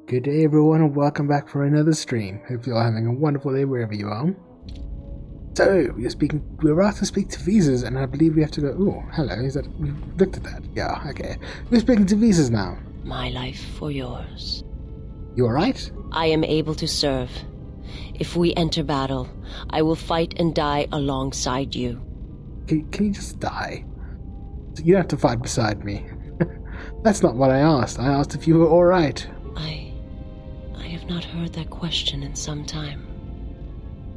Good day everyone and welcome back for another stream. Hope you're having a wonderful day wherever you are. So, we're about to speak to Visas and I believe we have to go, oh, hello, we've looked at that. Yeah, okay. We're speaking to Visas now. My life for yours. You alright? I am able to serve. If we enter battle, I will fight and die alongside you. Can you just die? You don't have to fight beside me. That's not what I asked. I asked if you were alright. I have not heard that question in some time.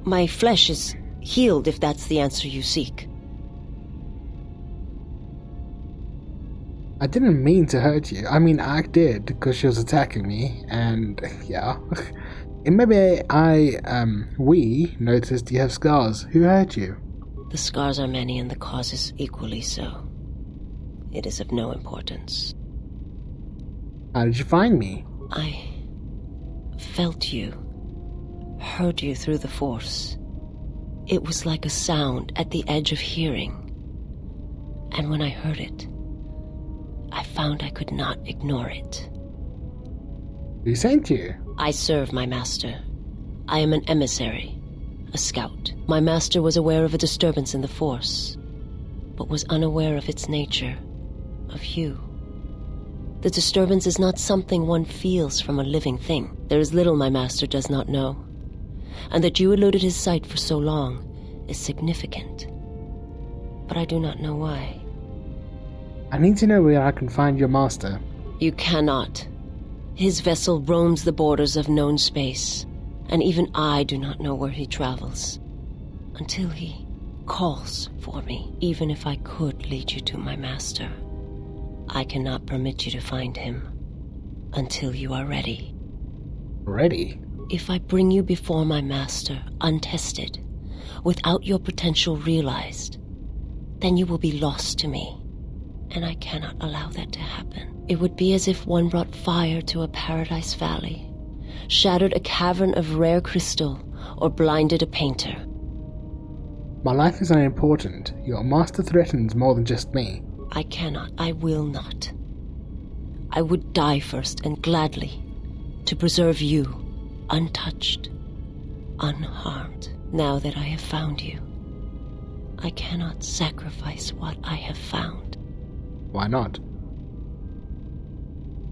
My flesh is healed, if that's the answer you seek. I didn't mean to hurt you. I mean, I did, because she was attacking me, and yeah. And maybe we noticed you have scars. Who hurt you? The scars are many and the cause is equally so. It is of no importance. How did you find me? I felt you, heard you through the Force. It was like a sound at the edge of hearing. And when I heard it, I found I could not ignore it. Who sent you? I serve my master. I am an emissary, a scout. My master was aware of a disturbance in the Force, but was unaware of its nature, of you. The disturbance is not something one feels from a living thing. There is little my master does not know, and that you eluded his sight for so long is significant. But I do not know why. I need to know where I can find your master. You cannot. His vessel roams the borders of known space, and even I do not know where he travels. Until he calls for me. Even if I could lead you to my master, I cannot permit you to find him until you are ready. Ready? If I bring you before my master, untested, without your potential realized, then you will be lost to me, and I cannot allow that to happen. It would be as if one brought fire to a paradise valley, shattered a cavern of rare crystal, or blinded a painter. My life is unimportant. Your master threatens more than just me. I cannot, I will not. I would die first, and gladly, to preserve you, untouched, unharmed. Now that I have found you, I cannot sacrifice what I have found. Why not?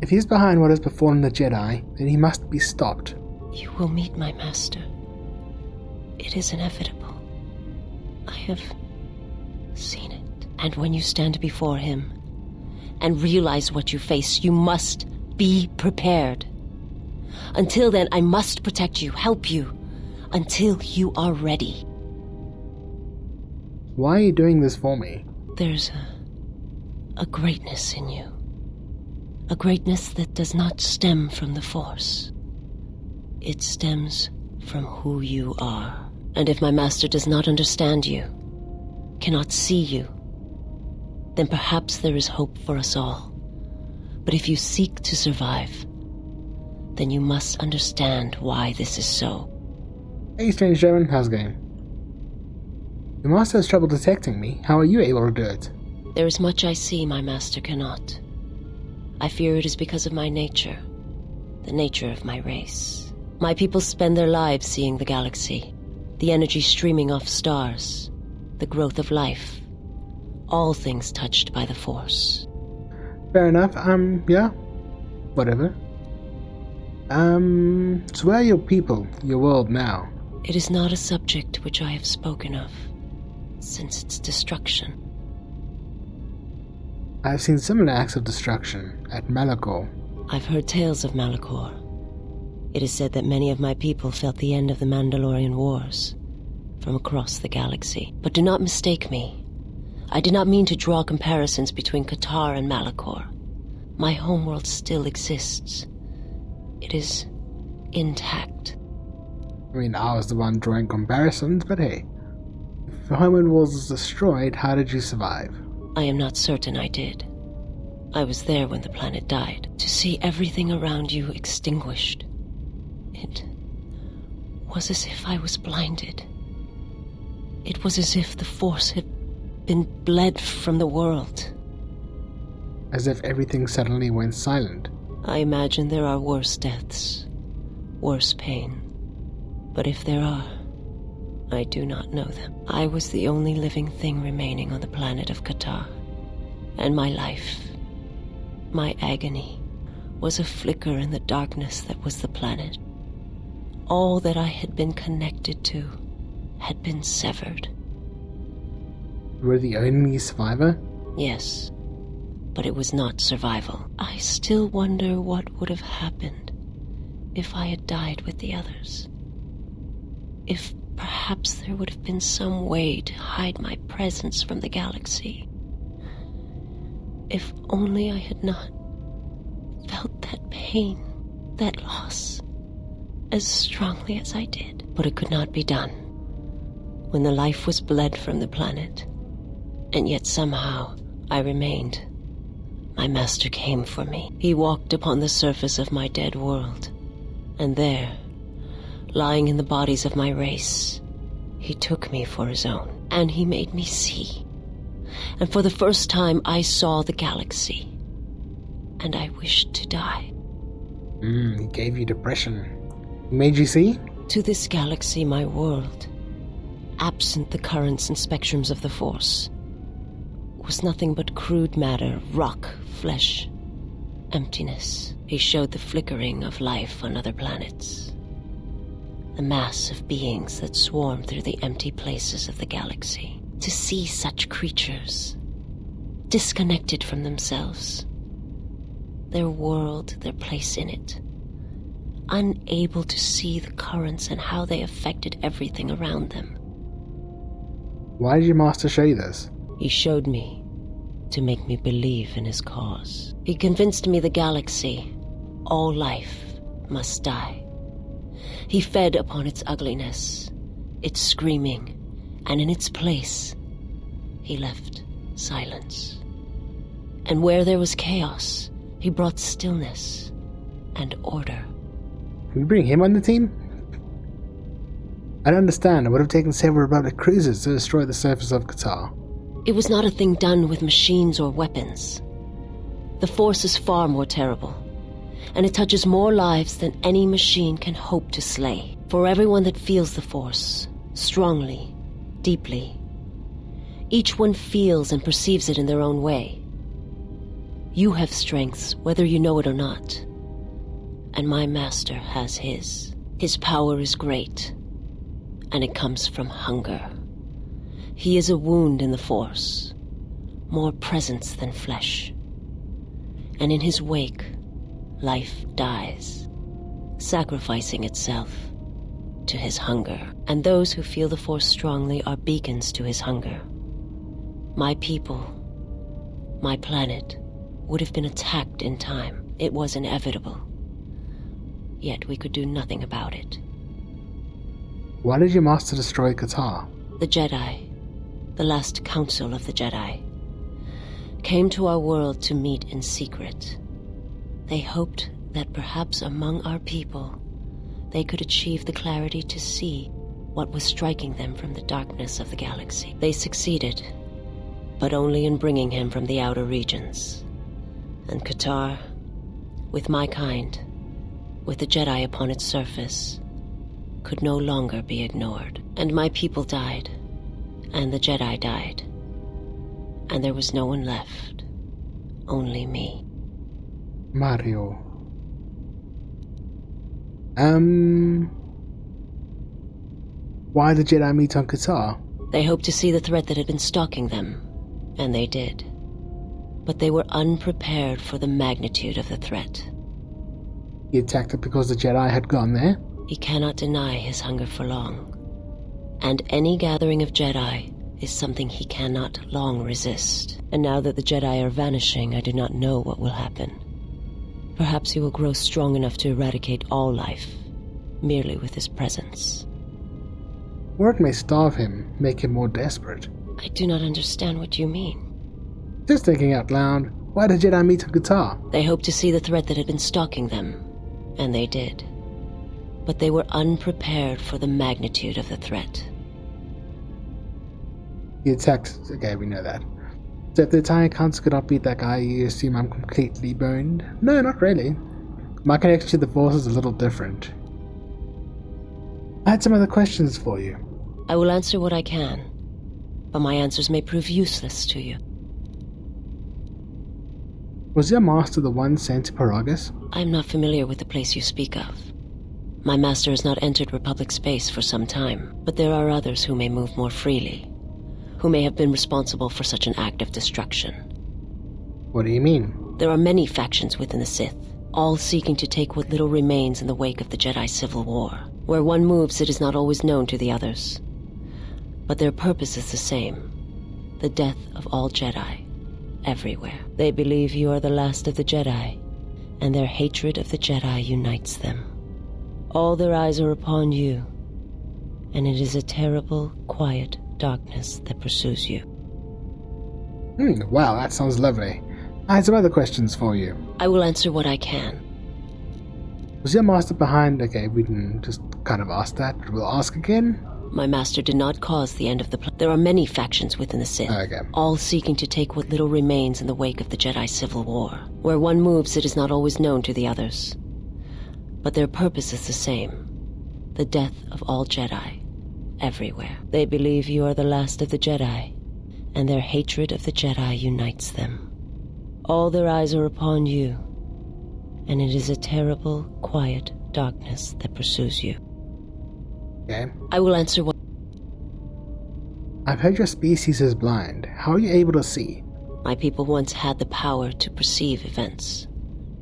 If he's behind what has befallen the Jedi, then he must be stopped. You will meet my master. It is inevitable. I have seen it. And when you stand before him and realize what you face, you must be prepared. Until then, I must protect you, help you, until you are ready. Why are you doing this for me? There's a greatness in you. A greatness that does not stem from the Force. It stems from who you are. And if my master does not understand you, cannot see you, then perhaps there is hope for us all. But if you seek to survive, then you must understand why this is so. Hey Strange German, how's it going? Your master has trouble detecting me. How are you able to do it? There is much I see my master cannot. I fear it is because of my nature, the nature of my race. My people spend their lives seeing the galaxy, the energy streaming off stars, the growth of life, all things touched by the Force. Fair enough, yeah. Whatever. So where are your people, your world now? It is not a subject which I have spoken of since its destruction. I have seen similar acts of destruction at Malachor. I've heard tales of Malachor. It is said that many of my people felt the end of the Mandalorian Wars from across the galaxy. But do not mistake me. I did not mean to draw comparisons between KOTOR and Malachor. My homeworld still exists. It is intact. I mean, I was the one drawing comparisons, but hey. If your homeworld was destroyed, how did you survive? I am not certain I did. I was there when the planet died. To see everything around you extinguished, it was as if I was blinded. It was as if the Force had been bled from the world. As if everything suddenly went silent. I imagine there are worse deaths, worse pain. But if there are, I do not know them. I was the only living thing remaining on the planet of KOTOR, and my life, my agony, was a flicker in the darkness that was the planet. All that I had been connected to had been severed. You were the only survivor? Yes, but it was not survival. I still wonder what would have happened if I had died with the others. If perhaps there would have been some way to hide my presence from the galaxy. If only I had not felt that pain, that loss, as strongly as I did. But it could not be done. When the life was bled from the planet, and yet somehow I remained, my master came for me. He walked upon the surface of my dead world, and there, lying in the bodies of my race, he took me for his own, and he made me see. And for the first time I saw the galaxy, and I wished to die. He gave you depression. He made you see? To this galaxy, my world, absent the currents and spectrums of the Force, was nothing but crude matter, rock, flesh, emptiness. He showed the flickering of life on other planets, the mass of beings that swarm through the empty places of the galaxy. To see such creatures, disconnected from themselves, their world, their place in it, unable to see the currents and how they affected everything around them. Why did your master show you this? He showed me to make me believe in his cause. He convinced me the galaxy, all life, must die. He fed upon its ugliness, its screaming, and in its place, he left silence. And where there was chaos, he brought stillness and order. Can we bring him on the team? I don't understand. It would have taken several Republic cruisers to destroy the surface of KOTOR. It was not a thing done with machines or weapons. The Force is far more terrible, and it touches more lives than any machine can hope to slay. For everyone that feels the Force, strongly, deeply, each one feels and perceives it in their own way. You have strengths, whether you know it or not, and my master has his. His power is great, and it comes from hunger. He is a wound in the Force, more presence than flesh. And in his wake, life dies, sacrificing itself to his hunger. And those who feel the Force strongly are beacons to his hunger. My people, my planet, would have been attacked in time. It was inevitable. Yet we could do nothing about it. Why did your master destroy KOTOR? The Jedi, the last council of the Jedi, came to our world to meet in secret. They hoped that perhaps among our people, they could achieve the clarity to see what was striking them from the darkness of the galaxy. They succeeded, but only in bringing him from the outer regions. And KOTOR, with my kind, with the Jedi upon its surface, could no longer be ignored. And my people died, and the Jedi died, and there was no one left, only me. Mario. Why the Jedi meet on KOTOR? They hoped to see the threat that had been stalking them, and they did. But they were unprepared for the magnitude of the threat. He attacked it because the Jedi had gone there? He cannot deny his hunger for long. And any gathering of Jedi is something he cannot long resist. And now that the Jedi are vanishing, I do not know what will happen. Perhaps he will grow strong enough to eradicate all life, merely with his presence. Or it may starve him, make him more desperate. I do not understand what you mean. Just thinking out loud, why did Jedi meet on KOTOR? They hoped to see the threat that had been stalking them, and they did. But they were unprepared for the magnitude of the threat. He attacked... Okay, we know that. So if the entire council could not beat that guy, you assume I'm completely boned? No, not really. My connection to the Force is a little different. I had some other questions for you. I will answer what I can, but my answers may prove useless to you. Was your master the one sent to Paragus? I am not familiar with the place you speak of. My master has not entered Republic space for some time, but there are others who may move more freely, who may have been responsible for such an act of destruction. What do you mean? There are many factions within the Sith, all seeking to take what little remains in the wake of the Jedi Civil War. Where one moves, it is not always known to the others. But their purpose is the same: the death of all Jedi, everywhere. They believe you are the last of the Jedi, and their hatred of the Jedi unites them. All their eyes are upon you, and it is a terrible, quiet darkness that pursues you. Wow, that sounds lovely. I had some other questions for you. I will answer what I can. Was your master behind? Okay, we can just kind of ask that. We'll ask again. My master did not cause the end of the There are many factions within the Sith, Okay. all seeking to take what little remains in the wake of the Jedi Civil War. Where one moves, it is not always known to the others. But their purpose is the same: the death of all Jedi, everywhere. They believe you are the last of the Jedi, and their hatred of the Jedi unites them. All their eyes are upon you, and it is a terrible, quiet darkness that pursues you. Okay. I will answer what... I've heard your species is blind. How are you able to see? My people once had the power to perceive events,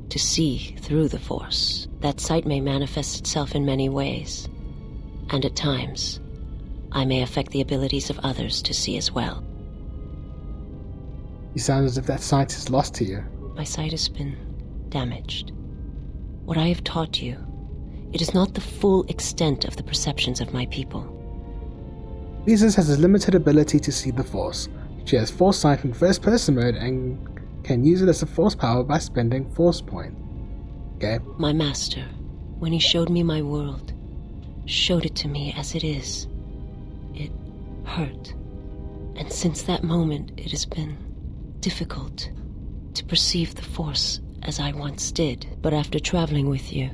to see through the Force. That sight may manifest itself in many ways, and at times, I may affect the abilities of others to see as well. You sound as if that sight is lost to you. My sight has been damaged. What I have taught you, it is not the full extent of the perceptions of my people. Visas has a limited ability to see the Force. She has Foresight in first-person mode and can use it as a Force power by spending Force points. Okay. My master, when he showed me my world, showed it to me as it is. It hurt. And since that moment, it has been difficult to perceive the Force as I once did. But after traveling with you,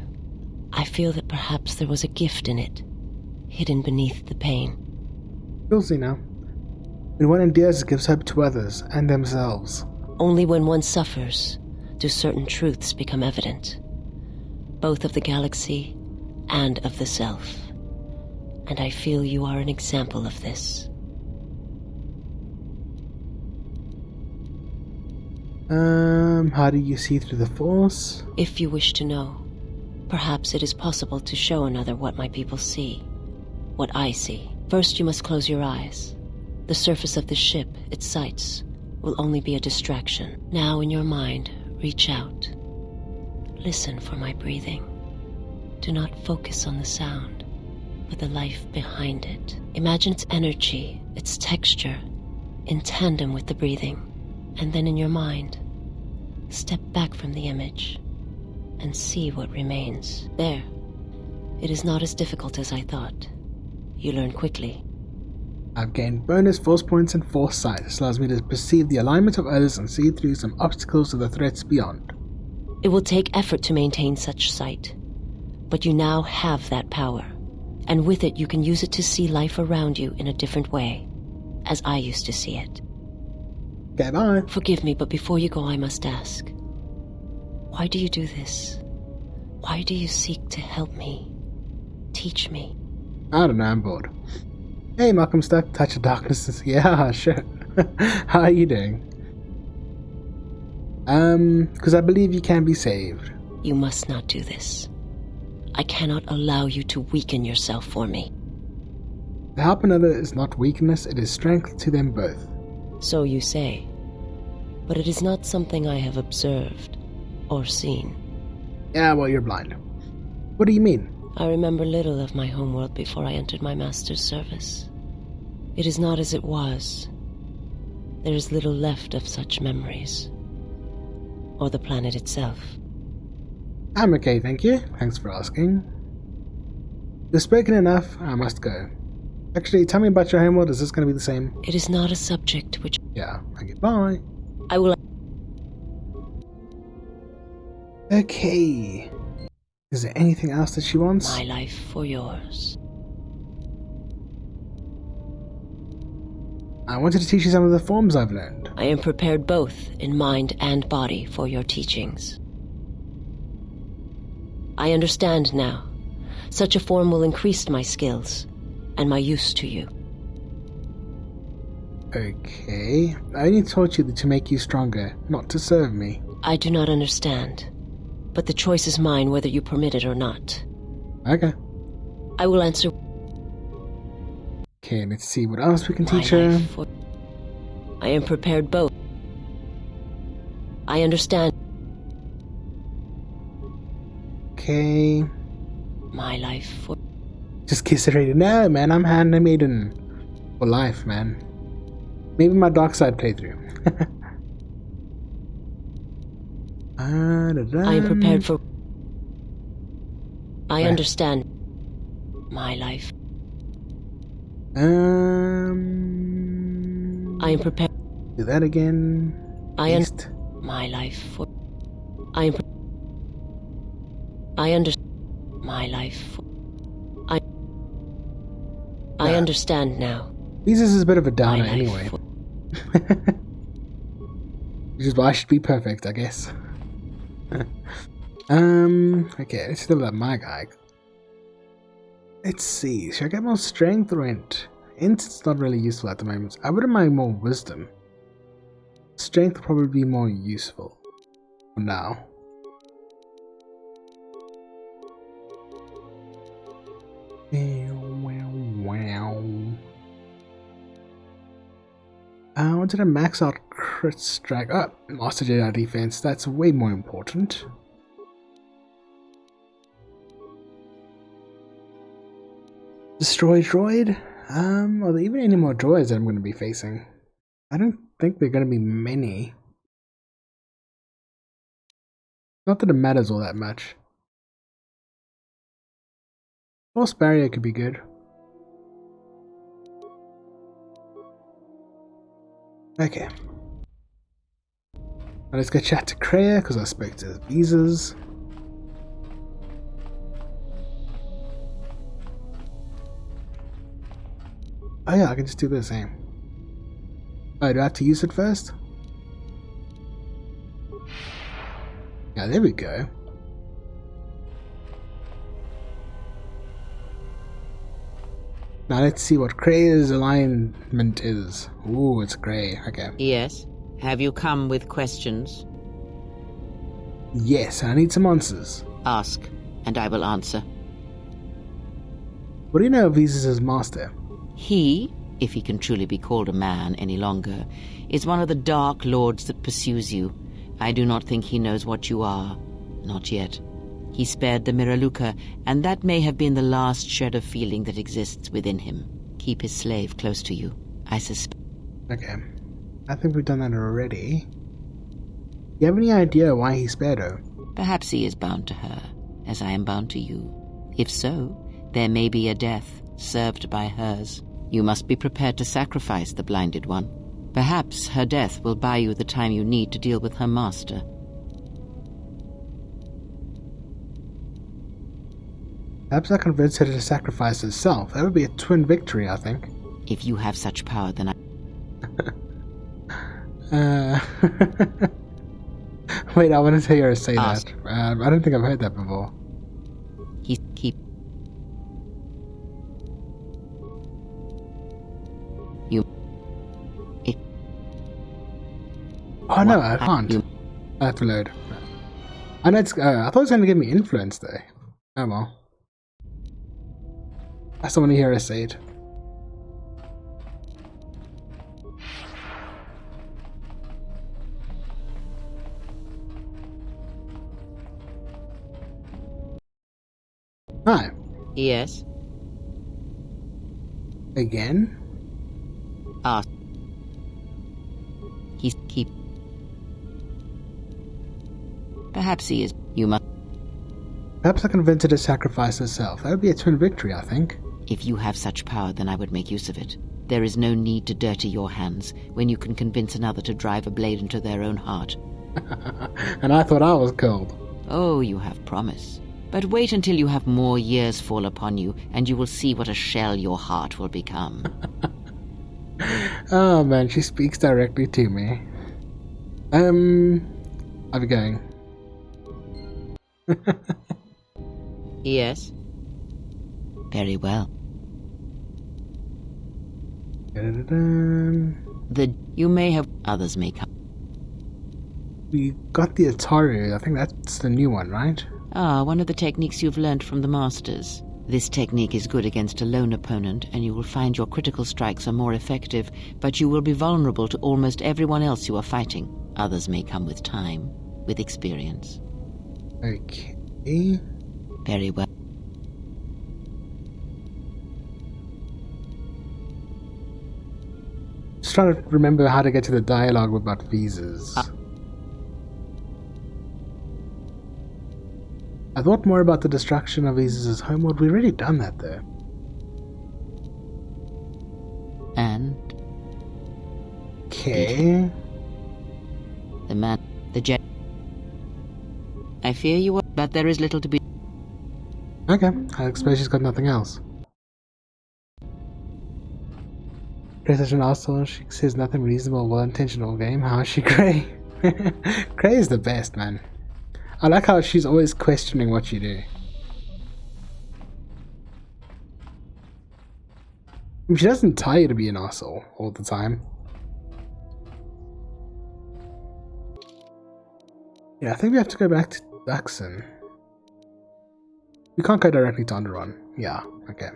I feel that perhaps there was a gift in it, hidden beneath the pain. You'll see now. When one endures, it gives hope to others and themselves. Only when one suffers do certain truths become evident, both of the galaxy and of the self. And I feel you are an example of this. How do you see through the Force? If you wish to know, perhaps it is possible to show another what my people see, what I see. First, you must close your eyes. The surface of the ship, its sights, will only be a distraction. Now, in your mind, reach out. Listen for my breathing. Do not focus on the sound, but the life behind it. Imagine its energy, its texture, in tandem with the breathing. And then in your mind, step back from the image and see what remains. There. It is not as difficult as I thought. You learn quickly. I've gained bonus Force points and Foresight. This allows me to perceive the alignment of others and see through some obstacles to the threats beyond. It will take effort to maintain such sight, but you now have that power, and with it you can use it to see life around you in a different way, as I used to see it. Okay, bye. Forgive me, but before you go I must ask, why do you do this? Why do you seek to help me? Teach me? I don't know, I'm bored. Hey, Malcolm Stuck, Touch of Darkness. Yeah, sure. How are you doing? Because I believe you can be saved. You must not do this. I cannot allow you to weaken yourself for me. To help another is not weakness, it is strength to them both. So you say, but it is not something I have observed or seen. Yeah, well, you're blind. What do you mean? I remember little of my homeworld before I entered my master's service. It is not as it was. There is little left of such memories, or the planet itself. I'm okay, thank you. Thanks for asking. You've spoken enough, I must go. Actually, tell me about your homeworld, is this going to be the same? It is not a subject which... Yeah, okay, bye. I will... Okay. Is there anything else that she wants? My life for yours. I wanted to teach you some of the forms I've learned. I am prepared both in mind and body for your teachings. I understand now. Such a form will increase my skills and my use to you. Okay. I only taught you to make you stronger, not to serve me. I do not understand, but the choice is mine whether you permit it or not. Okay. I will answer. Okay, let's see what else we can teach her. I am prepared both. I understand. Okay. My life for... Just kiss it right. No, man, I'm handmaiden for life, man. Maybe my dark side playthrough. I am prepared for... I understand. My life. I am prepared. Do that again. My life for... I am... I understand. My life for... I understand now. Jesus is a bit of a downer anyway. Which is why I should be perfect, I guess. Okay, let's level up my guy. Let's see, should I get more strength or int? Int's not really useful at the moment. I wouldn't mind more wisdom. Strength will probably be more useful for now. I wanted to max out crit strike. Oh, Master Jedi defense. That's way more important. Destroy droid? Are there even any more droids that I'm going to be facing? I don't think there are going to be many. Not that it matters all that much. Force barrier could be good. Okay. Now let's go chat to Kreia because I spoke to visas. Oh yeah, I can just do the same. Oh, do I have to use it first? Yeah, there we go. Now let's see what Kreia's alignment is. Ooh, it's grey. Okay. Yes. Have you come with questions? Yes, I need some answers. Ask, and I will answer. What do you know of Visas' master? He, if he can truly be called a man any longer, is one of the dark lords that pursues you. I do not think he knows what you are. Not yet. He spared the Miraluka, and that may have been the last shred of feeling that exists within him. Keep his slave close to you, I suspect. Okay. I think we've done that already. Do you have any idea why he spared her? Perhaps he is bound to her, as I am bound to you. If so, there may be a death served by hers. You must be prepared to sacrifice the blinded one. Perhaps her death will buy you the time you need to deal with her master. Perhaps I convinced her to sacrifice herself. That would be a twin victory, I think. If you have such power, then Wait, I want to hear her say Ask. that. I don't think I've heard that before. keep... You... It... Oh no, I can't. I have to load. I know it's, I thought it was going to give me influence though. Oh well. I still want to hear her say it. Hi. Yes? Again? Ask. Keep... Perhaps he is... You must... Perhaps I convinced her to sacrifice herself. That would be a twin victory, I think. If you have such power, then I would make use of it. There is no need to dirty your hands when you can convince another to drive a blade into their own heart. And I thought I was cold. Oh, you have promise. But wait until you have more years fall upon you, and you will see what a shell your heart will become. Oh man, she speaks directly to me. I'll be going. Yes? Very well. You may have... Others may come. We got the Ataru. I think that's the new one, right? Ah, one of the techniques you've learnt from the Masters. This technique is good against a lone opponent, and you will find your critical strikes are more effective, but you will be vulnerable to almost everyone else you are fighting. Others may come with time, with experience. Okay. Very well. Just trying to remember how to get to the dialogue about visas. I thought more about the destruction of Visas' homeworld. We've already done that though. And? Okay. The man, the jet. I fear you are, but there is little to be. Okay, I suppose she's got nothing else. Grey's such an asshole. She says nothing reasonable, well-intentional game. How is she Grey? Grey is the best, man. I like how she's always questioning what you do. She doesn't tell you to be an asshole all the time. Yeah, I think we have to go back to Duxon. We can't go directly to Onderon. Yeah, okay.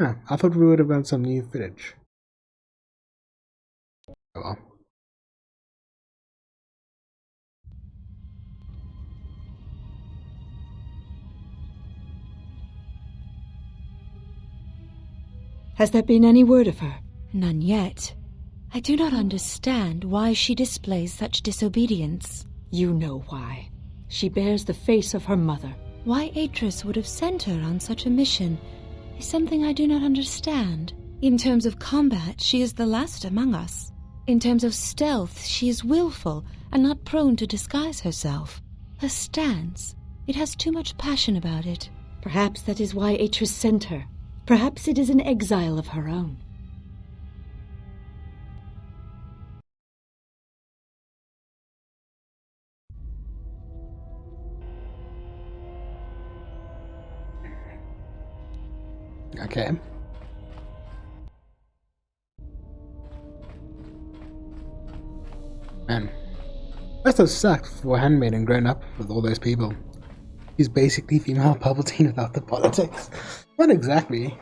Huh, I thought we would have got some new footage. Oh well. Has there been any word of her? None yet. I do not understand why she displays such disobedience. You know why. She bears the face of her mother. Why Atris would have sent her on such a mission is something I do not understand. In terms of combat, she is the last among us. In terms of stealth, she is willful and not prone to disguise herself. Her stance, it has too much passion about it. Perhaps that is why Atris sent her. Perhaps it is an exile of her own. Okay. Man. Must have sucked for Handmaiden growing up with all those people. She's basically female Palpatine without the politics. Not exactly.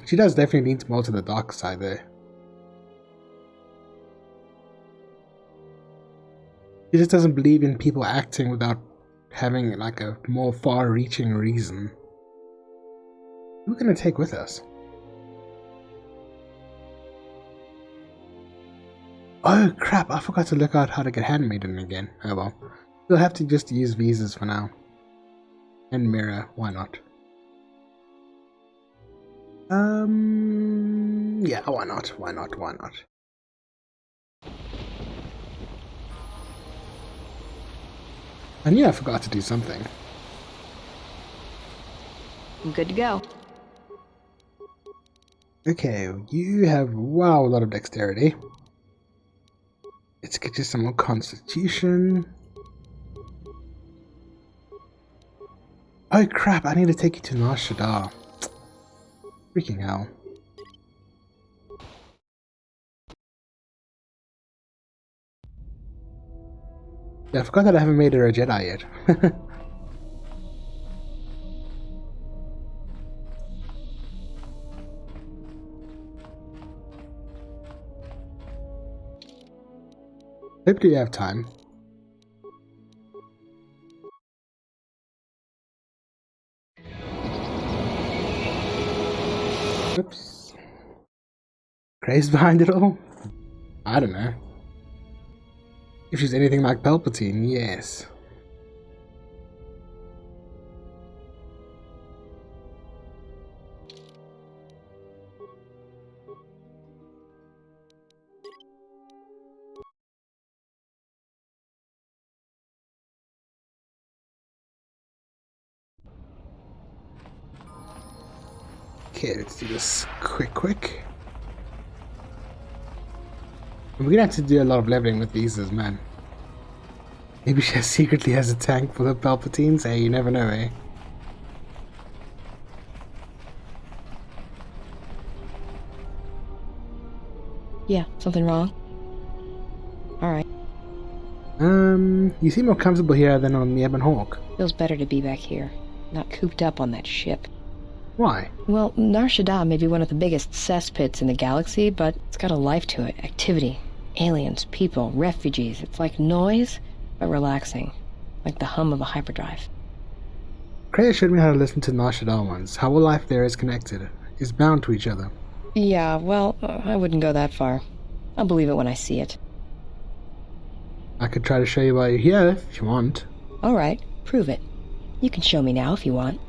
She does definitely lean more to the dark side though. She just doesn't believe in people acting without having like a more far-reaching reason. Who are we gonna take with us? Oh crap, I forgot to look out how to get Handmaiden again. Oh well. We'll have to just use visas for now. And mirror, why not? Yeah, why not? Why not? Why not? I knew I forgot to do something. I'm good to go. Okay, you have wow a lot of dexterity. Let's get you some more constitution. Oh crap, I need to take you to Nar Shaddaa. Freaking hell. Yeah, I forgot that I haven't made her a Jedi yet. Hopefully you have time. Oops. Craze behind it all? I don't know. If she's anything like Palpatine, yes. Okay, let's do this quick. We're gonna have to do a lot of leveling with visas, man. Maybe she secretly has a tank for the Palpatines? Hey, you never know, eh? Yeah, something wrong? Alright. You seem more comfortable here than on the Ebon Hawk. Feels better to be back here, not cooped up on that ship. Why? Well, Nar Shaddaa may be one of the biggest cesspits in the galaxy, but it's got a life to it. Activity. Aliens, people, refugees. It's like noise, but relaxing. Like the hum of a hyperdrive. Kreia showed me how to listen to Nar Shaddaa once. How all life there is connected, is bound to each other. Yeah, well, I wouldn't go that far. I'll believe it when I see it. I could try to show you why you're here, if you want. Alright, prove it. You can show me now if you want.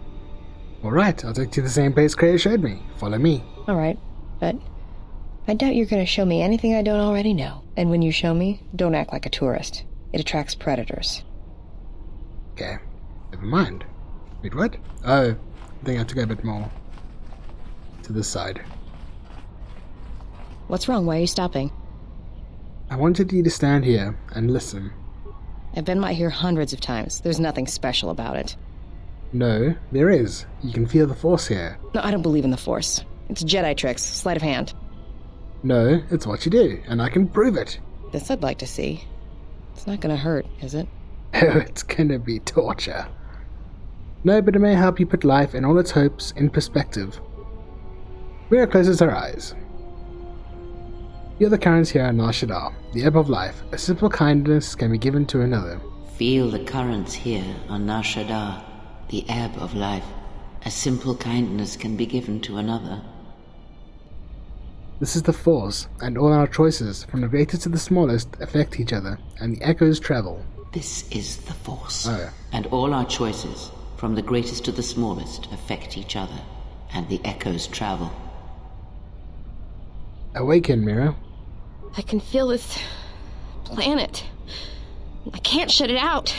Alright, I'll take you to the same place Kreia showed me. Follow me. Alright, but I doubt you're going to show me anything I don't already know. And when you show me, don't act like a tourist. It attracts predators. Okay, never mind. Wait, what? Oh, I think I have to go a bit more to this side. What's wrong? Why are you stopping? I wanted you to stand here and listen. I've been by here hundreds of times. There's nothing special about it. No, there is. You can feel the Force here. No, I don't believe in the Force. It's Jedi tricks, sleight of hand. No, it's what you do, and I can prove it. This I'd like to see. It's not gonna hurt, is it? Oh, it's gonna be torture. No, but it may help you put life and all its hopes in perspective. Mira closes her eyes. The other currents here are Nar Shaddaa, the ebb of life. A simple kindness can be given to another. Feel the currents here on Nar Shaddaa, the ebb of life. A simple kindness can be given to another. This is the Force, and all our choices, from the greatest to the smallest, affect each other, and the echoes travel. This is the Force. Oh. And all our choices, from the greatest to the smallest, affect each other, and the echoes travel. Awaken, Mira. I can feel this planet. I can't shut it out.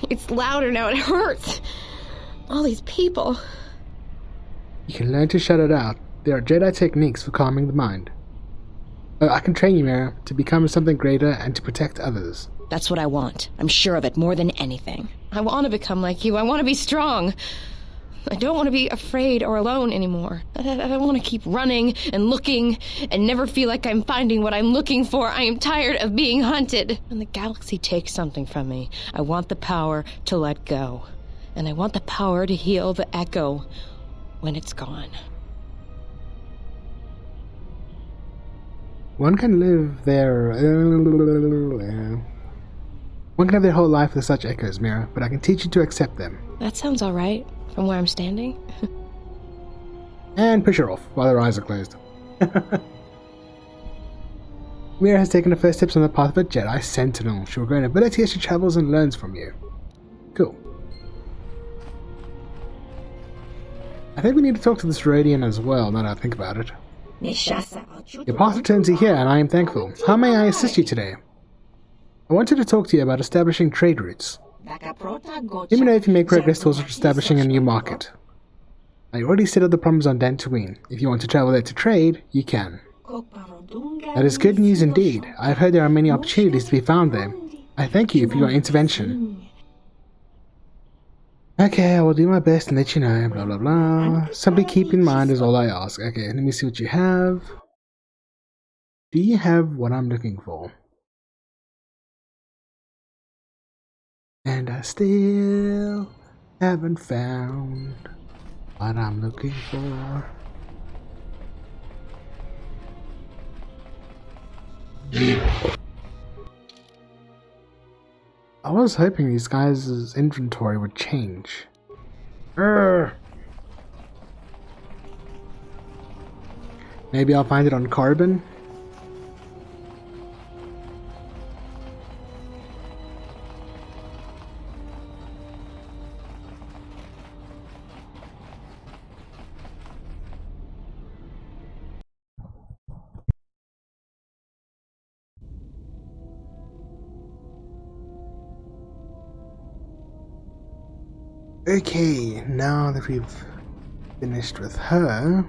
It's louder now, it hurts. All these people. You can learn to shut it out. There are Jedi techniques for calming the mind. Oh, I can train you, Mira, to become something greater and to protect others. That's what I want. I'm sure of it more than anything. I want to become like you. I want to be strong. I don't want to be afraid or alone anymore. I don't want to keep running and looking and never feel like I'm finding what I'm looking for. I am tired of being hunted. When the galaxy takes something from me, I want the power to let go. And I want the power to heal the echo when it's gone. One can live their... One can have their whole life with such echoes, Mira, but I can teach you to accept them. That sounds alright, from where I'm standing. And push her off while her eyes are closed. Mira has taken the first steps on the path of a Jedi Sentinel. She will gain ability as she travels and learns from you. Cool. I think we need to talk to this Rodian as well, now that I think about it. Your path returns you here, and I am thankful. How may I assist you today? I wanted to talk to you about establishing trade routes. Let me know if you make progress towards establishing a new market. I already settled the problems on Dantooine. If you want to travel there to trade, you can. That is good news indeed. I have heard there are many opportunities to be found there. I thank you for your intervention. Okay, I will do my best and let you know, blah blah blah. Simply keep in mind is all I ask. Okay, let me see what you have. Do you have what I'm looking for? And I still haven't found what I'm looking for. I was hoping these guys' inventory would change. Maybe I'll find it on Carbon. Okay, now that we've finished with her,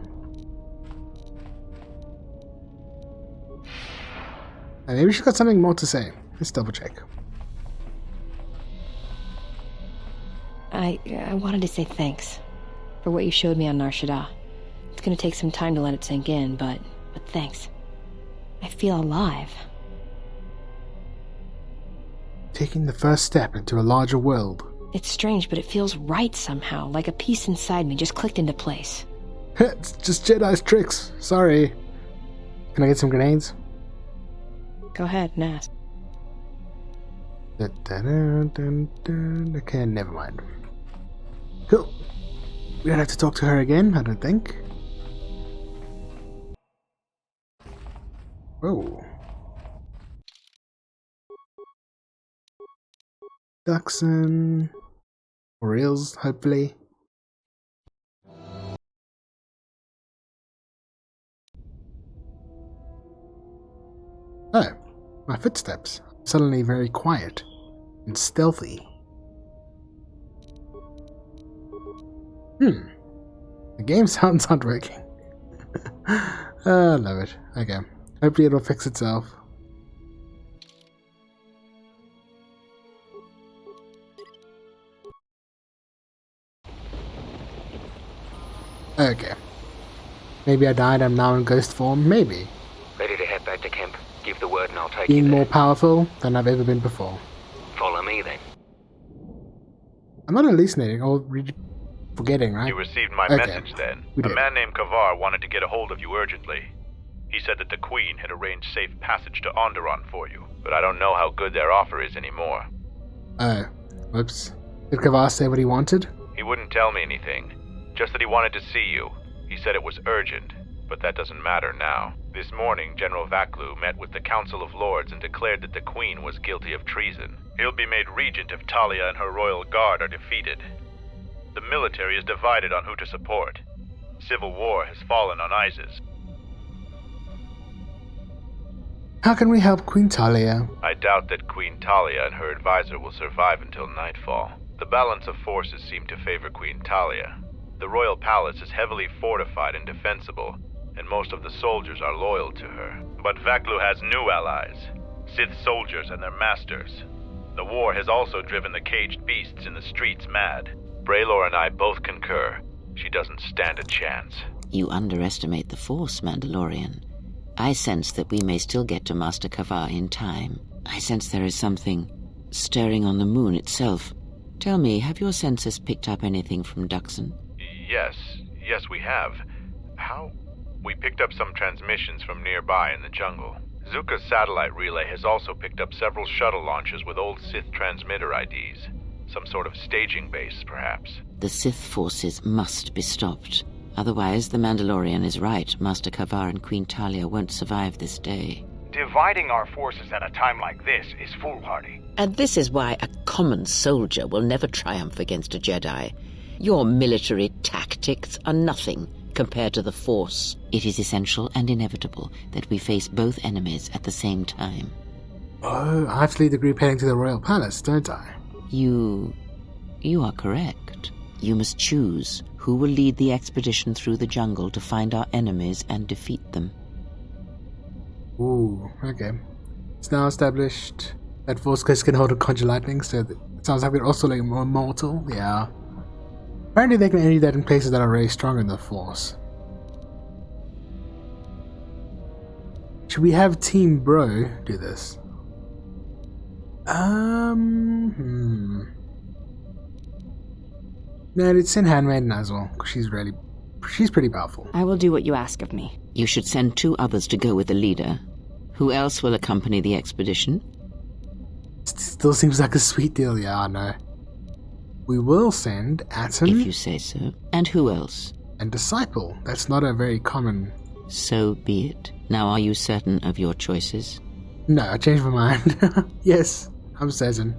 maybe she's got something more to say. Let's double check. I wanted to say thanks for what you showed me on Nar Shaddaa. It's gonna take some time to let it sink in, but thanks. I feel alive. Taking the first step into a larger world. It's strange, but it feels right somehow, like a piece inside me just clicked into place. It's just Jedi's tricks. Sorry. Can I get some grenades? Go ahead and ask. Okay, never mind. Cool. We don't have to talk to her again, I don't think. Whoa. Dachshund. For reals, hopefully. Oh, my footsteps. Suddenly very quiet and stealthy. The game sounds not working. I love it. Okay. Hopefully it'll fix itself. Okay. Maybe I died, I'm now in ghost form. Maybe. Ready to head back to camp? Give the word and I'll take Being you there. more powerful than I've ever been before. Follow me then. I'm not hallucinating or forgetting, right? You received my Okay. message then. We A did. man named Kavar wanted to get a hold of you urgently. He said that the Queen had arranged safe passage to Onderon for you, but I don't know how good their offer is anymore. Oh. Whoops. Did Kavar say what he wanted? He wouldn't tell me anything, just that he wanted to see you. He said it was urgent, but that doesn't matter now. This morning, General Vaklu met with the Council of Lords and declared that the Queen was guilty of treason. He'll be made regent if Talia and her royal guard are defeated. The military is divided on who to support. Civil war has fallen on Isis. How can we help Queen Talia? I doubt that Queen Talia and her advisor will survive until nightfall. The balance of forces seem to favor Queen Talia. The royal palace is heavily fortified and defensible, and most of the soldiers are loyal to her. But Vaklu has new allies, Sith soldiers and their masters. The war has also driven the caged beasts in the streets mad. Braylor and I both concur. She doesn't stand a chance. You underestimate the Force, Mandalorian. I sense that we may still get to Master Kavar in time. I sense there is something stirring on the moon itself. Tell me, have your senses picked up anything from Dachshund? Yes, we have. How? We picked up some transmissions from nearby in the jungle. Zuka's satellite relay has also picked up several shuttle launches with old Sith transmitter IDs. Some sort of staging base, perhaps. The Sith forces must be stopped. Otherwise, the Mandalorian is right. Master Kavar and Queen Talia won't survive this day. Dividing our forces at a time like this is foolhardy. And this is why a common soldier will never triumph against a Jedi. Your military tactics are nothing compared to the Force. It is essential and inevitable that we face both enemies at the same time. Oh, I have to lead the group heading to the royal palace, don't I? You are correct. You must choose who will lead the expedition through the jungle to find our enemies and defeat them. Ooh, okay. It's now established that Force Ghosts can hold a conjure lightning, so it sounds like they're also like more immortal. Yeah. Apparently they can only do that in places that are very strong in the Force. Should we have Team Bro do this? No, it's send Handmaiden as well, because she's pretty powerful. I will do what you ask of me. You should send 2 others to go with the leader. Who else will accompany the expedition? Still seems like a sweet deal, yeah, I know. We will send Atom. If you say so. And who else? And Disciple. That's not a very common... So be it. Now are you certain of your choices? No, I changed my mind. Yes, I'm certain.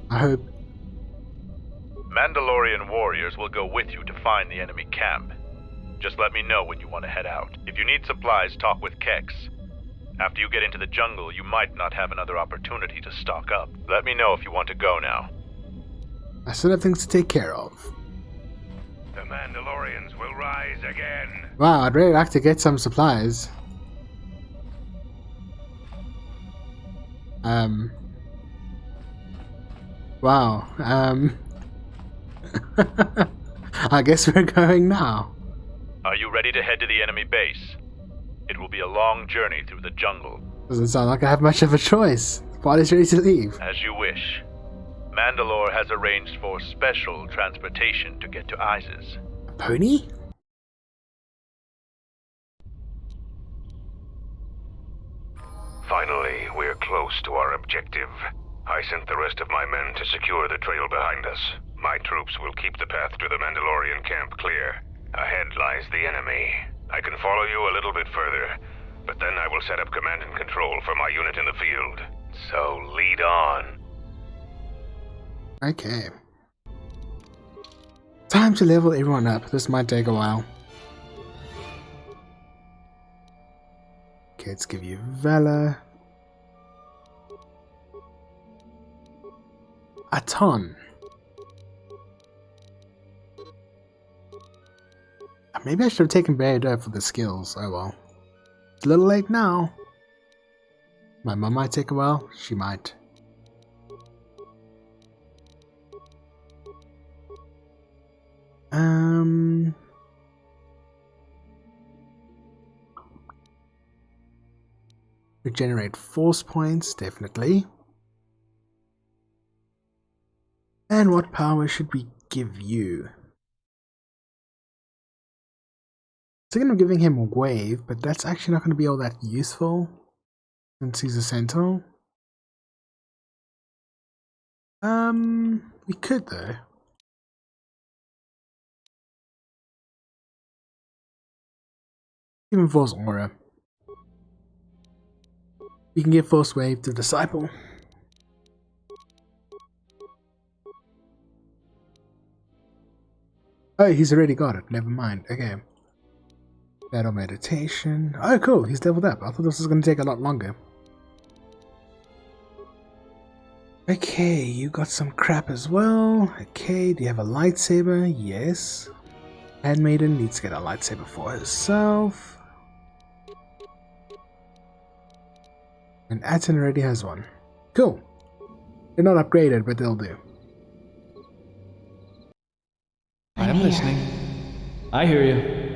I hope. Mandalorian warriors will go with you to find the enemy camp. Just let me know when you want to head out. If you need supplies, talk with Kex. After you get into the jungle, you might not have another opportunity to stock up. Let me know if you want to go now. I still have things to take care of. The Mandalorians will rise again. Wow, I'd really like to get some supplies. Wow, I guess we're going now. Are you ready to head to the enemy base? It will be a long journey through the jungle. Doesn't sound like I have much of a choice. The party's ready to leave. As you wish. Mandalore has arranged for special transportation to get to Isis. A pony? Finally, we're close to our objective. I sent the rest of my men to secure the trail behind us. My troops will keep the path to the Mandalorian camp clear. Ahead lies the enemy. I can follow you a little bit further, but then I will set up command and control for my unit in the field. So lead on. Okay. Time to level everyone up. This might take a while. Okay, let's give you Valor. A ton. Maybe I should have taken Barrier for the skills. Oh well. It's a little late now. My mum might take a while. She might. Regenerate force points, definitely. And what power should we give you? Thinking of giving him a wave, but that's actually not going to be all that useful since he's a centaur. We could though. Give him Force Aura. We can give Force Wave to Disciple. Oh, he's already got it. Never mind. Okay. Battle Meditation. Oh, cool. He's leveled up. I thought this was going to take a lot longer. Okay, you got some crap as well. Okay, do you have a lightsaber? Yes. Handmaiden needs to get a lightsaber for herself. And Atten already has one. Cool. They're not upgraded, but they'll do. I am listening. I hear you.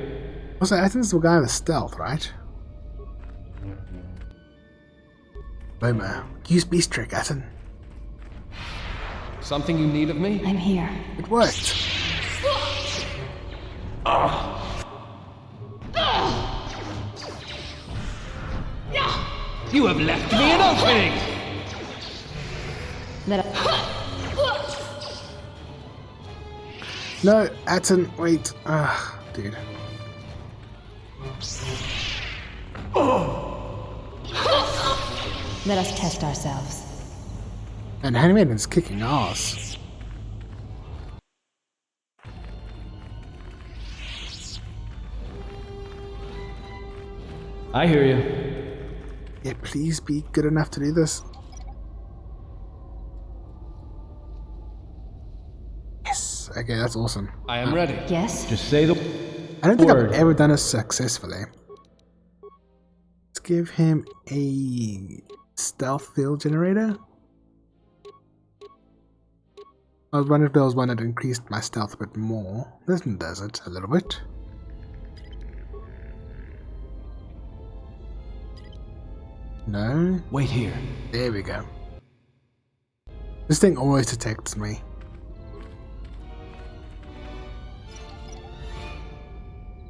Also, Atten's the guy with stealth, right? Boomer, use Beast Trick, Atten. Something you need of me? I'm here. It worked. You have left me an opening! No, Atten, wait. Dude. Let us test ourselves. And Handmaiden's kicking ass. I hear you. Yeah, please be good enough to do this. Yes. Okay, that's awesome. I am ready. Yes? Just say the I don't think word. I've ever done it successfully. Let's give him a stealth field generator. I was wondering if there was one that increased my stealth a bit more. This one does it a little bit. No? Wait here. There we go. This thing always detects me.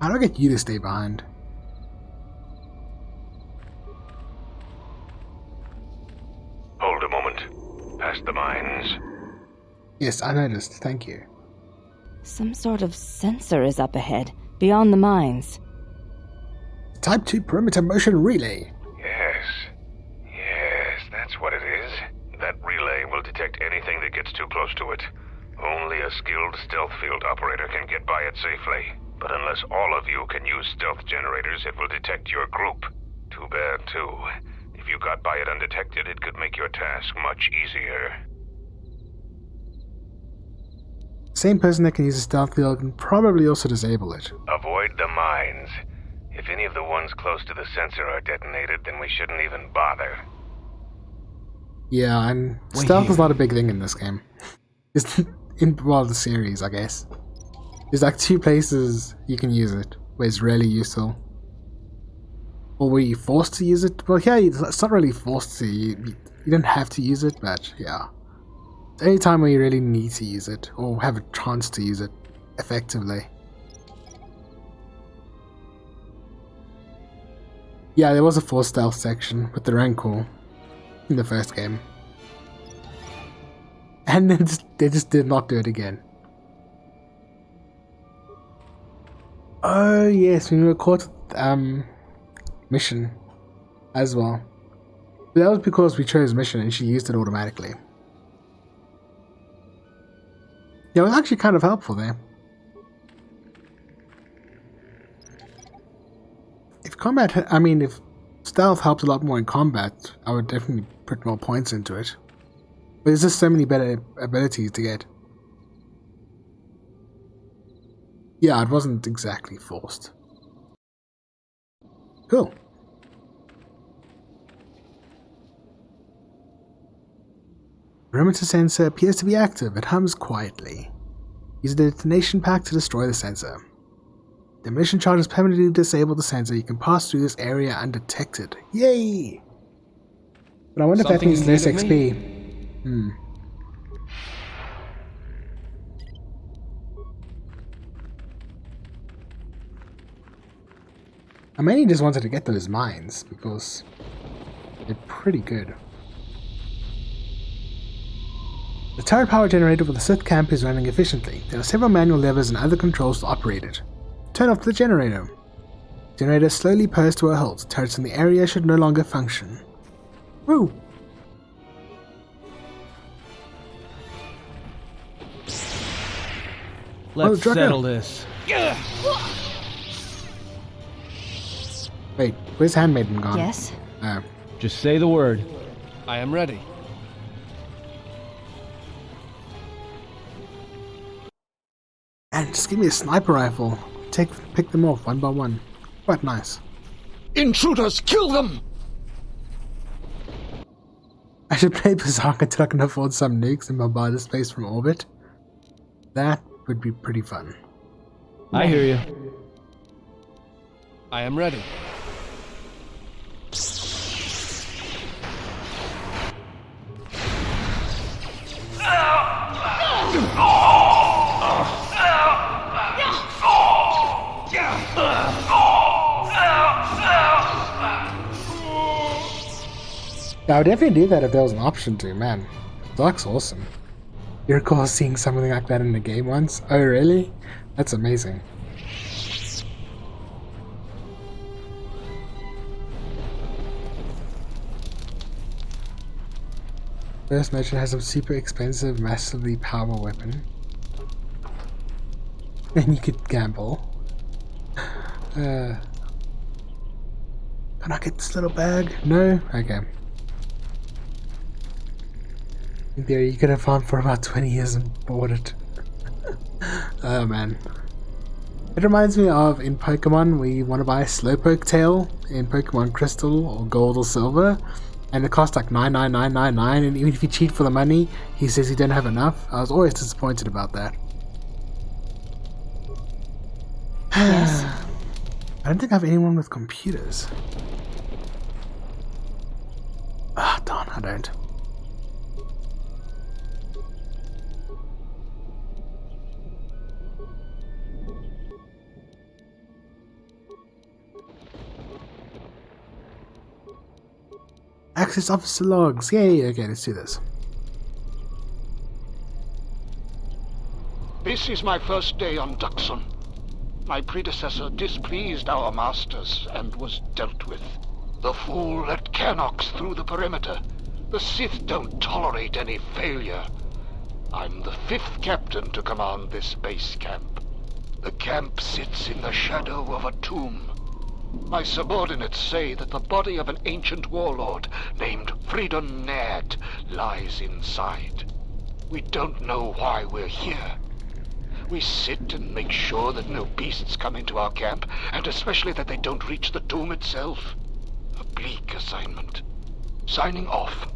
How do I get you to stay behind? Hold a moment. Past the mines. Yes, I noticed. Thank you. Some sort of sensor is up ahead, beyond the mines. Type 2 perimeter motion relay. Yes, that's what it is. That relay will detect anything that gets too close to it. Only a skilled stealth field operator can get by it safely. But unless all of you can use stealth generators, it will detect your group. Too bad, too. If you got by it undetected, it could make your task much easier. Same person that can use a stealth field can probably also disable it. Avoid the mines. If any of the ones close to the sensor are detonated, then we shouldn't even bother. Yeah, and stealth is not a big thing in this game. It's in, well, the series, I guess. There's like 2 places you can use it, where it's really useful. Or where you're forced to use it. Well, yeah, it's not really forced to. You don't have to use it, but yeah. It's any time where you really need to use it, or have a chance to use it effectively. Yeah, there was a forced stealth section with the Rancor in the first game. And then they just did not do it again. Oh yes, we were caught mission as well. But that was because we chose mission and she used it automatically. Yeah, it was actually kind of helpful there. If stealth helped a lot more in combat, I would definitely put more points into it. But there's just so many better abilities to get. Yeah, it wasn't exactly forced. Cool. Perimeter sensor appears to be active. It hums quietly. Use the detonation pack to destroy the sensor. Demolition charges permanently disable the sensor. You can pass through this area undetected. Yay! But I wonder if that means less XP. I mainly just wanted to get those mines because they're pretty good. The turret power generator for the Sith camp is running efficiently. There are several manual levers and other controls to operate it. Turn off the generator. Generator slowly purrs to a halt. Turrets in the area should no longer function. Woo! Let's settle this. Wait, where's Handmaiden gone? Yes? Oh. Just say the word. I am ready. And just give me a sniper rifle. Pick them off one by one. Quite nice. Intruders, kill them! I should play Berserk until I can afford some nukes and bombard this place from orbit. That would be pretty fun. I hear you. I am ready. Yeah, I would definitely do that if there was an option to, man. Berserk's awesome. You recall seeing something like that in the game once? Oh really? That's amazing. First merchant has a super expensive, massively powerful weapon. And you could gamble. Can I get this little bag? No? Okay. In theory, you could have farmed for about 20 years and bought it. Oh man. It reminds me of in Pokemon where you want to buy a Slowpoke tail in Pokemon Crystal or Gold or Silver, and it costs like 99999, and even if you cheat for the money, he says you don't have enough. I was always disappointed about that. Yes? I don't think I have anyone with computers. Ah, darn, I don't. Access officer logs. Yay, okay, let's do this. This is my first day on Duxon. My predecessor displeased our masters and was dealt with. The fool let Kernox through the perimeter. The Sith don't tolerate any failure. I'm the 5th captain to command this base camp. The camp sits in the shadow of a tomb. My subordinates say that the body of an ancient warlord named Fridon Naird lies inside. We don't know why we're here. We sit and make sure that no beasts come into our camp, and especially that they don't reach the tomb itself. A bleak assignment. Signing off.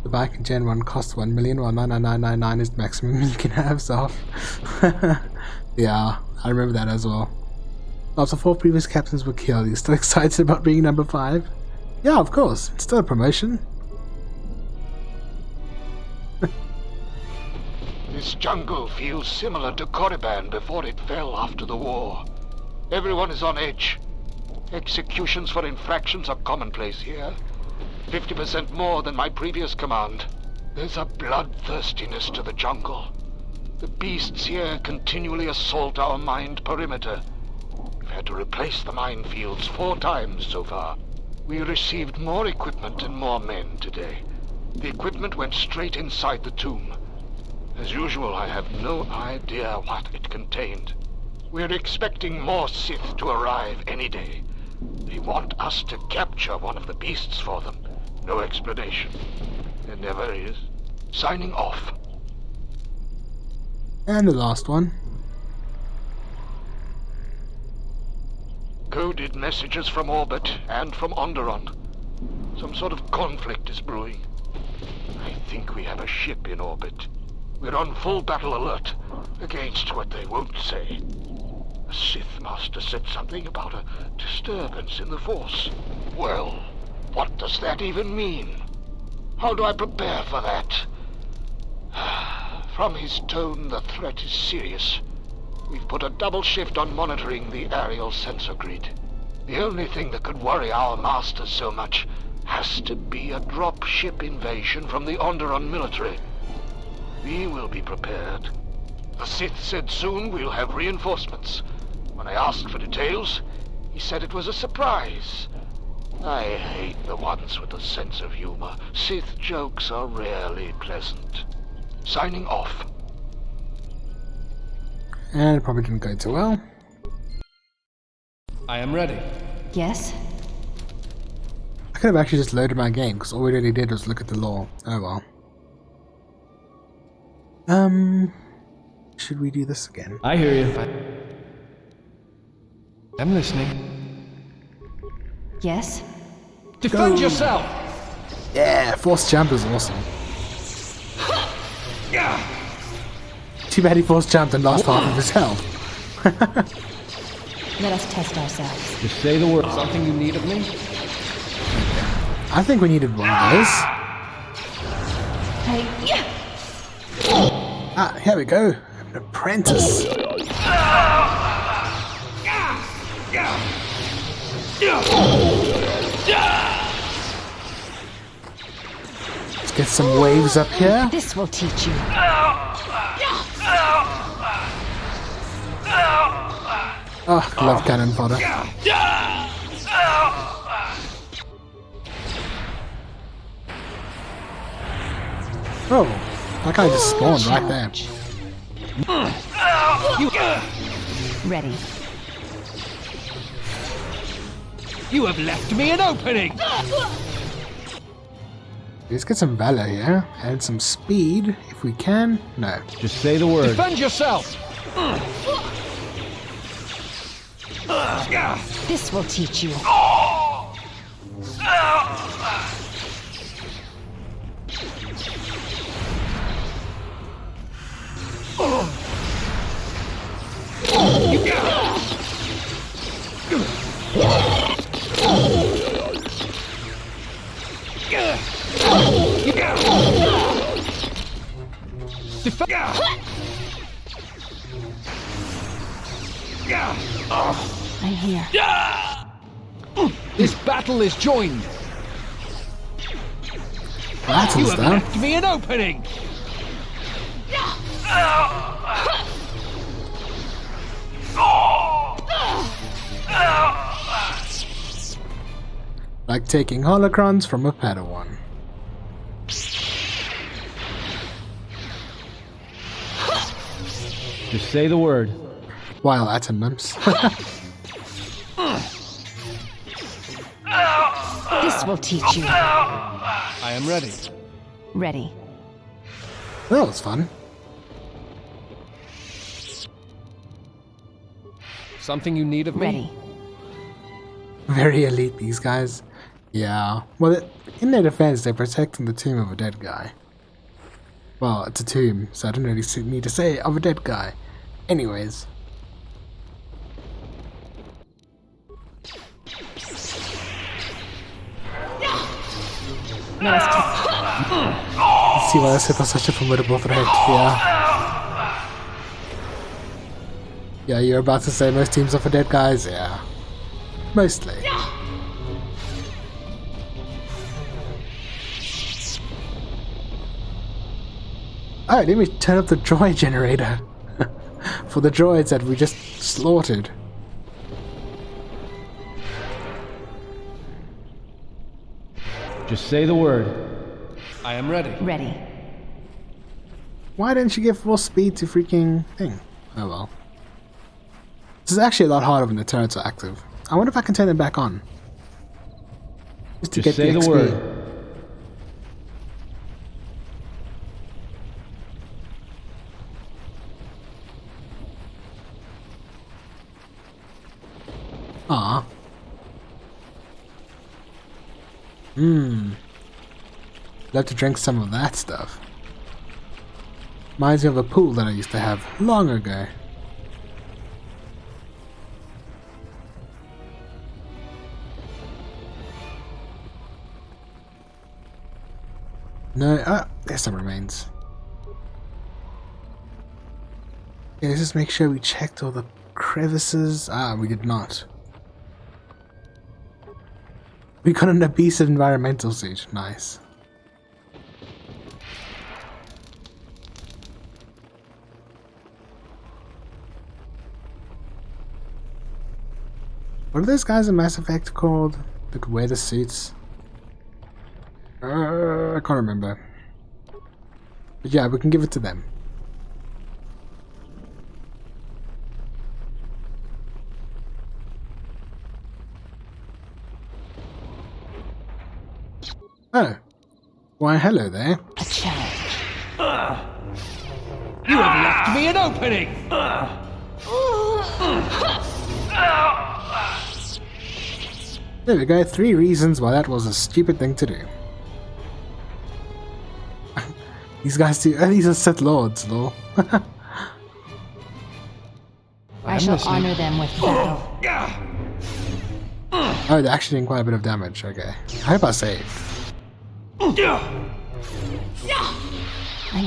The bike in Gen 1 costs 1 million, while 99999 is the maximum you can have, so... yeah, I remember that as well. After 4 previous captains were killed, you're still excited about being number 5? Yeah, of course, it's still a promotion. This jungle feels similar to Korriban before it fell after the war. Everyone is on edge. Executions for infractions are commonplace here. 50% more than my previous command. There's a bloodthirstiness to the jungle. The beasts here continually assault our mined perimeter. We've had to replace the minefields 4 times so far. We received more equipment and more men today. The equipment went straight inside the tomb. As usual, I have no idea what it contained. We're expecting more Sith to arrive any day. They want us to capture one of the beasts for them. No explanation. There never is. Signing off. And the last one. Coded messages from orbit and from Onderon. Some sort of conflict is brewing. I think we have a ship in orbit. We're on full battle alert against what they won't say. The Sith Master said something about a disturbance in the Force. Well, what does that even mean? How do I prepare for that? From his tone, the threat is serious. We've put a double shift on monitoring the aerial sensor grid. The only thing that could worry our masters so much has to be a drop ship invasion from the Onderon military. We will be prepared. The Sith said soon we'll have reinforcements. When I asked for details, he said it was a surprise. I hate the ones with a sense of humor. Sith jokes are rarely pleasant. Signing off. And it probably didn't go too well. I am ready. Yes? I could have actually just loaded my game, because all we really did was look at the lore. Oh well. Should we do this again? I hear you. I'm listening. Yes? Defend yourself! Yeah, Force Jump is awesome. Too bad he Force Jumped and lost half of his health. Let us test ourselves. Just say the word. Something you need of me? I think we needed one of those. Ah, here we go. An apprentice. Let's get some waves up here. This will teach you. Oh, love cannon fodder. Oh, that guy just spawned right there. Ready. You have left me an opening! Let's get some valor here, and some speed, if we can. No. Just say the word. Defend yourself! This will teach you. I'm here. This battle is joined. That's You stuff. haven't left me an opening! Like taking holocrons from a Padawan. Just say the word. While attendants. This will teach you. I am ready. Ready. That was fun. Something you need of me? Ready. Very elite, these guys. Yeah. Well, in their defense, they're protecting the tomb of a dead guy. Well, it's a tomb, so I don't really need to say of a dead guy. Anyways. Now let's Let's see why the Sith are such a formidable threat, yeah. Yeah, you're about to say most teams are for dead guys? Yeah. Mostly. Oh, let me turn up the droid generator. For the droids that we just slaughtered. Just say the word. I am ready. Ready. Why didn't you give full speed to freaking thing? Oh well. This is actually a lot harder when the turrets are active. I wonder if I can turn them back on. Just to Just get say the the XP. word. Ah. Love to drink some of that stuff. Reminds me of a pool that I used to have long ago. No, there's some remains. Yeah, let's just make sure we checked all the crevices. Ah, we did not. We got an abusive environmental suit. Nice. What are those guys in Mass Effect called that wear the suits? I can't remember. But yeah, we can give it to them. Oh. Why, hello there. A challenge. You have left me an opening! There we go, 3 reasons why that was a stupid thing to do. These guys do. These are Sith Lords, lol. I shall honor them with battle. Oh, they're actually doing quite a bit of damage. Okay. I hope I saved. I'm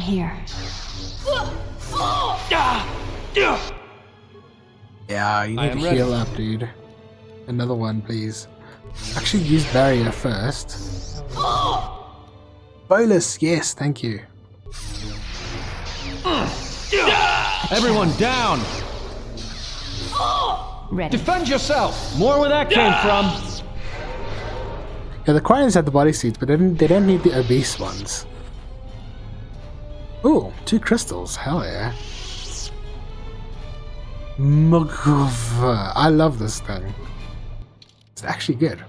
here. Yeah, you I need am to ready. heal up, dude. Another one, please. Actually, use barrier first. Bolus, yes, thank you. Everyone down! Ready. Defend yourself! More where that came from! Yeah, the Quarians had the bodysuits, but they don't need the obese ones. Ooh, 2 crystals. Hell yeah. Mugova. I love this thing. It's actually good.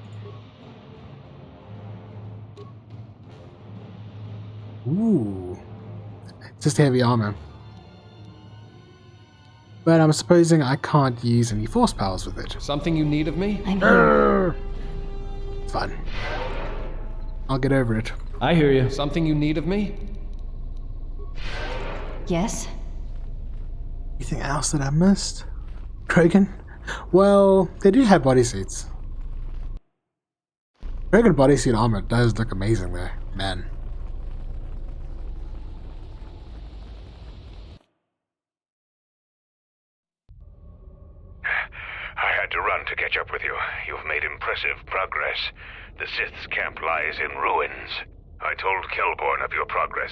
Ooh. Just heavy armor. But I'm supposing I can't use any force powers with it. Something you need of me? I'm here. It's fine. I'll get over it. I hear you. Something you need of me? Yes? Anything else that I missed? Krogan? Well, they do have bodysuits. Krogan bodysuit armor does look amazing there, man. I had to run to catch up with you. You've made impressive progress. The Sith's camp lies in ruins. I told Kelborn of your progress.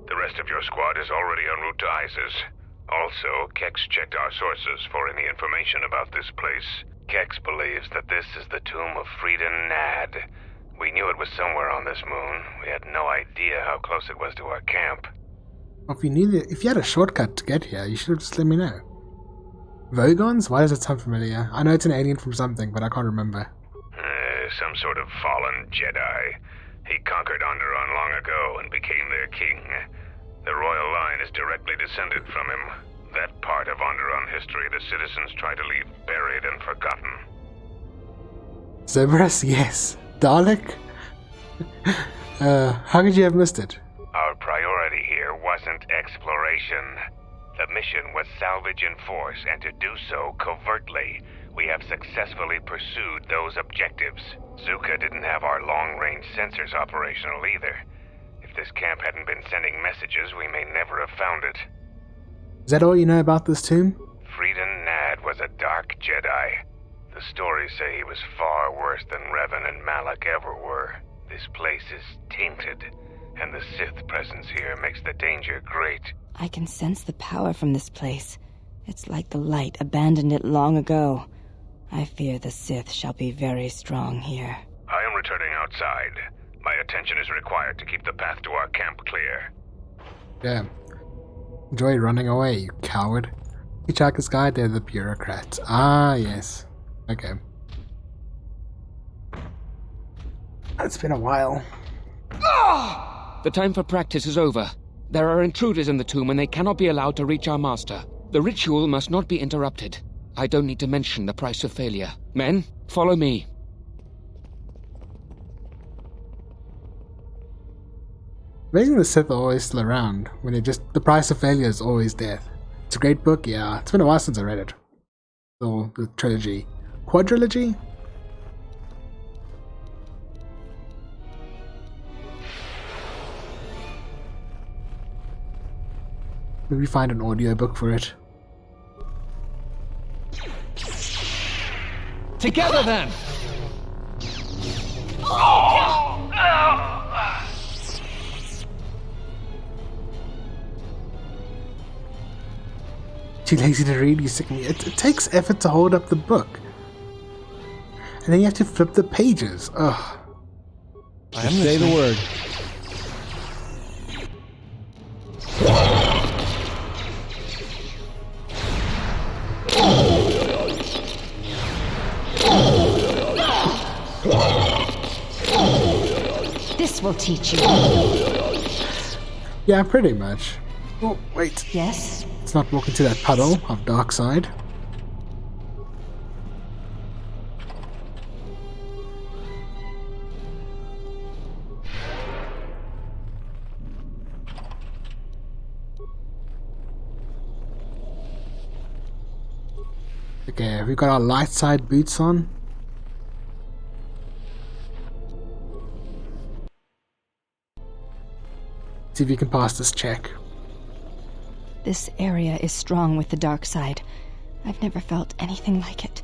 The rest of your squad is already en route to Isis. Also, Kex checked our sources for any information about this place. Kex believes that this is the tomb of Frida Nad. We knew it was somewhere on this moon. We had no idea how close it was to our camp. If you had a shortcut to get here, you should have just let me know. Vogons? Why does it sound familiar? I know it's an alien from something, but I can't remember. Some sort of fallen Jedi. He conquered Onderon long ago and became their king. The royal line is directly descended from him. That part of Onderon history the citizens try to leave buried and forgotten. Zebras? Yes. Dalek? How could you have missed it? Our priority here wasn't exploration. The mission was salvage in force, and to do so covertly. We have successfully pursued those objectives. Zuka didn't have our long-range sensors operational either. If this camp hadn't been sending messages, we may never have found it. Is that all you know about this tomb? Frida Nad was a dark Jedi. The stories say he was far worse than Revan and Malak ever were. This place is tainted, and the Sith presence here makes the danger great. I can sense the power from this place. It's like the light abandoned it long ago. I fear the Sith shall be very strong here. I am returning outside. My attention is required to keep the path to our camp clear. Damn. Enjoy running away, you coward. Hitchhiker's Guide, they're the bureaucrats. Ah, yes. Okay. It's been a while. The time for practice is over. There are intruders in the tomb and they cannot be allowed to reach our master. The ritual must not be interrupted. I don't need to mention the price of failure. Men, follow me. Amazing the Sith are always still around, when the price of failure is always death. It's a great book, yeah. It's been a while since I read it. So, the trilogy. Quadrilogy? Maybe find an audiobook for it. Together then! Too lazy to read, you sick me. It takes effort to hold up the book. And then you have to flip the pages. Ugh. Just say the word. This will teach you. Yeah, pretty much. Oh, wait. Yes? Let's not walk into that puddle of dark side. Okay, we've got our light side boots on. See if you can pass this check. This area is strong with the dark side. I've never felt anything like it.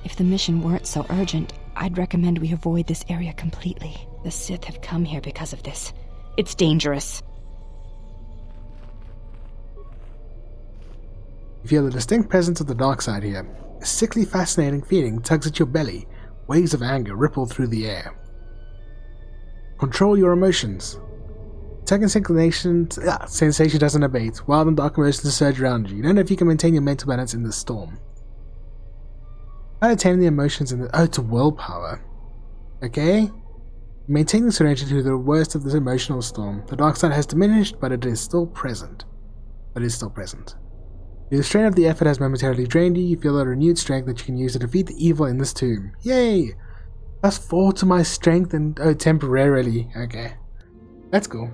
If the mission weren't so urgent, I'd recommend we avoid this area completely. The Sith have come here because of this. It's dangerous. You feel the distinct presence of the dark side here. A sickly fascinating feeling tugs at your belly. Waves of anger ripple through the air. Control your emotions. Second sensation doesn't abate. Wild and dark emotions surge around you. You don't know if you can maintain your mental balance in the storm. How to tame the emotions in the... Oh, it's willpower. Okay? Maintaining serenity through the worst of this emotional storm. The dark side has diminished, but it is still present. The strain of the effort has momentarily drained you. You feel a renewed strength that you can use to defeat the evil in this tomb. Yay! +4 to my strength and... Oh, temporarily. Okay. That's cool.